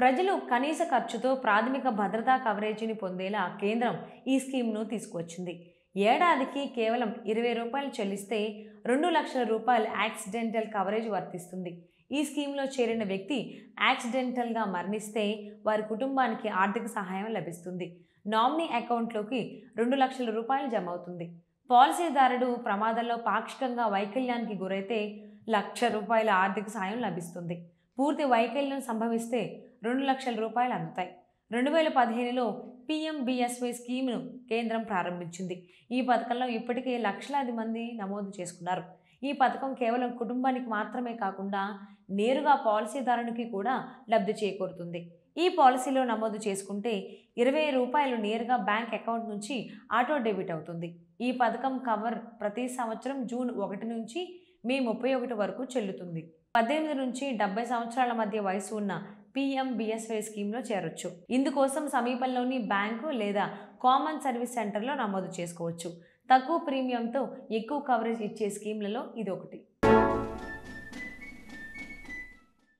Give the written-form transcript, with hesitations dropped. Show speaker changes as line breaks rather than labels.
ప్రజలు కనీస ఖర్చుతో ప్రాథమిక భద్రతా కవరేజీని పొందేలా కేంద్రం ఈ స్కీమ్ను తీసుకువచ్చింది. ఏడాదికి కేవలం ₹20 చెల్లిస్తే 2,00,000 రూపాయల యాక్సిడెంటల్ కవరేజ్ వర్తిస్తుంది. ఈ స్కీమ్లో చేరిన వ్యక్తి యాక్సిడెంటల్గా మరణిస్తే వారి కుటుంబానికి ఆర్థిక సహాయం లభిస్తుంది. నామినీ అకౌంట్లోకి ₹2,00,000 జమ అవుతుంది. పాలసీదారుడు ప్రమాదంలో పాక్షికంగా వైకల్యానికి గురైతే ₹1,00,000 ఆర్థిక సాయం లభిస్తుంది. పూర్తి వైకల్యం సంభవిస్తే ₹2,00,000 అందుతాయి. 2015లో పీఎంబీఎస్వై స్కీమ్ను కేంద్రం ప్రారంభించింది. ఈ పథకంలో ఇప్పటికే లక్షలాది మంది నమోదు చేసుకున్నారు. ఈ పథకం కేవలం కుటుంబానికి మాత్రమే కాకుండా నేరుగా పాలసీదారునికి కూడా లబ్ధి చేకూరుతుంది. ఈ పాలసీలో నమోదు చేసుకుంటే ₹20 నేరుగా బ్యాంక్ అకౌంట్ నుంచి ఆటో డెబిట్ అవుతుంది. ఈ పథకం కవర్ ప్రతి సంవత్సరం జూన్ 1 నుంచి మే 31 వరకు చెల్లుతుంది. 18 నుంచి 70 సంవత్సరాల మధ్య వయసు ఉన్న పీఎంబీఎస్వై స్కీమ్లో చేరొచ్చు. ఇందుకోసం సమీపంలోని బ్యాంకు లేదా కామన్ సర్వీస్ సెంటర్లో నమోదు చేసుకోవచ్చు. తక్కువ ప్రీమియంతో ఎక్కువ కవరేజ్ ఇచ్చే స్కీమ్లలో ఇదొకటి.